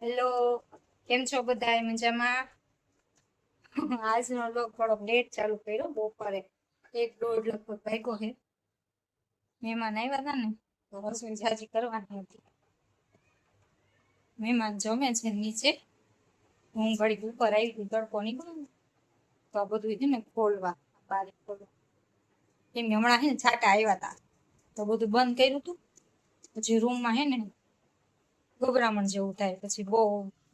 Hello, કેમ છો બધા? મજામાં? આજનો લોક થોડોક લેટ ચાલુ કર્યો, બપોરે 1-1:30 લગભગ ભાગ્યો છે. મહેમાન આવ્યા હતા ને તો રસોઈ જાજી કરવાની હતી. મહેમાન જમે છે નીચે, હું ઘડીક ઉપર આવી હતી, તડકો નીકળ્યો ને તો આ બધું છે ને ખોલવા બારી ખોલવા, કેમ કે હમણાં છે ને છાટા આવ્યા હતા તો બધું બંધ કર્યું હતું. પછી રૂમમાં છે ને ગભરામણ જેવું થાય, પછી બહુ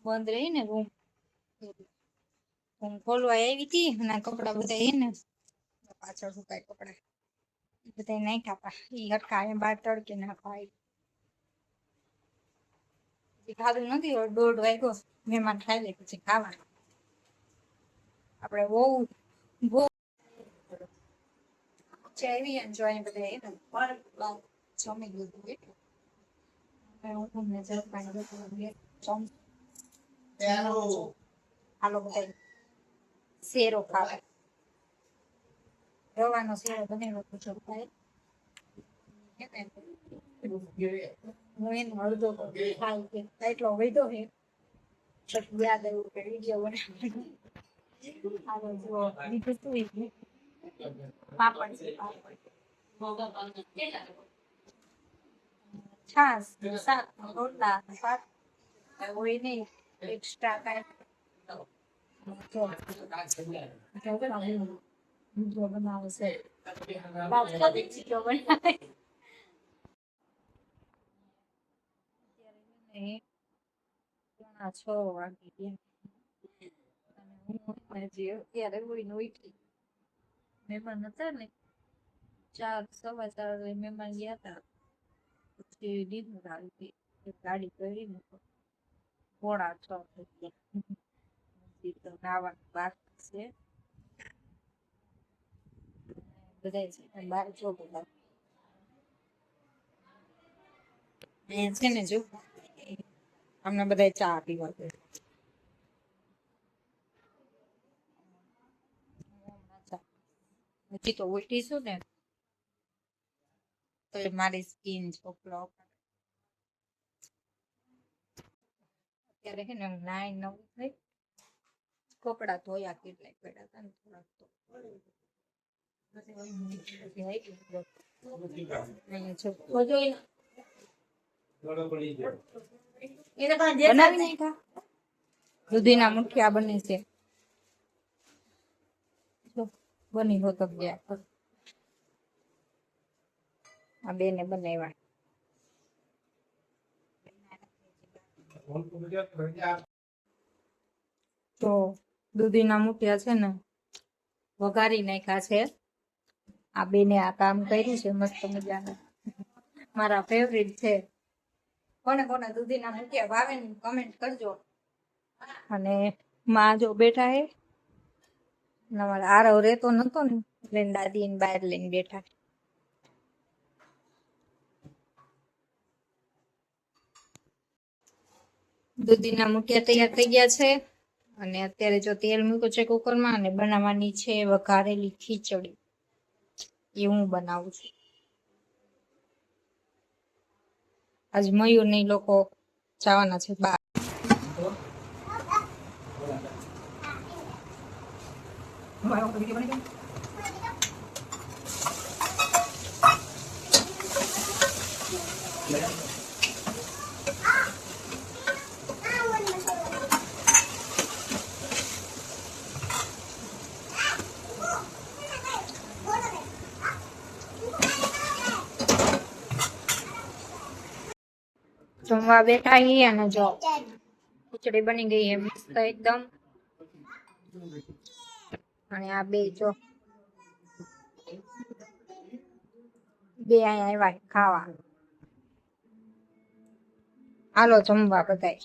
બંધ રહી ને રૂમ. હું ખોલવા આવી હતી અને કપડા બધા એ ને પાછળ સુકાય કપડા બધા નાખ્યા હતા. એ હરખા અહીંયા બહાર તડકે નાખવા આવી. ખાધું નથી, 1:30 વાગ્યો. મહેમાન ખાઈ લે પછી ખાવાનું. આપણે બહુ બહુ આવી અને જો અહીંયા બધા એને જમી લીધું એટલે હું તમને જમવાનું હાલો બધા શેરો ખાવા. રવાનો શેરો બનાવ્યો હતો ભાઈ. હું એનો અડધો ખાઈ કે એટલો વધ્યો છે પછી યાદ આવ્યું કે વિડીયો બનાવ્યો. બીજું શું પાપડ છે, પાપડ, છાસ, શાક, રોટલા, ભાત હોય નહીં એક્સ્ટ્રા કાંઈ. વિડીયો બનાવે છે, વિડીયો બનાવે. પોણા 6 વાગી ગયા અને હું અત્યારે ઉઠીને ઉઠી. મહેમાન હતા ને 4-4:15 મહેમાન ગયા હતા. પછી દીધું આવી ગાડી કરીને પોણા 6 થઈ ગયા. નાવાનું બાકી છે બધા બાર જો બધા છે ને જો અમને બધા ચા પીવા દે. હજી તો ઉઠીશું ને તો મારી સ્કીન ચોપલો અત્યારે છે ને 9-9 થઈ. કપડા ધોયા કેટલાય પડ્યા હતા ને થોડાક તો દૂધીના મુઠિયા બને છે. બની હોતો ગયા આ બેને બનાવ્યા. તો દૂધીના મુઠિયા છે ને વઘારી નાખ્યા છે. આ બેને આ કામ કર્યું છે મસ્ત મજાનું, મારા ફેવરિટ છે. કોને કોને દૂધીના મુઠિયા ભાવે ને કમેન્ટ કરજો. અને માં જો બેઠા હે, અમારે આરવ રહેતો નતો ને એટલે દાદી ને બહાર લઈને બેઠા. દૂધીના મુઠિયા તૈયાર થઈ ગયા છે અને અત્યારે જો તેલ મૂક્યું છે કુકરમાં અને બનાવવાની છે વઘારેલી ખીચડી. એ હું બનાવું છું. આજ મયુર ને લોકો જવાના છે બહાર. જમવા બેઠા હી અને જો ખીચડી બની ગઈ છે મસ્ત એકદમ. અને આ બે જો બે અહીંયા આવ્યા ખાવા. હાલો જમવા બધાય.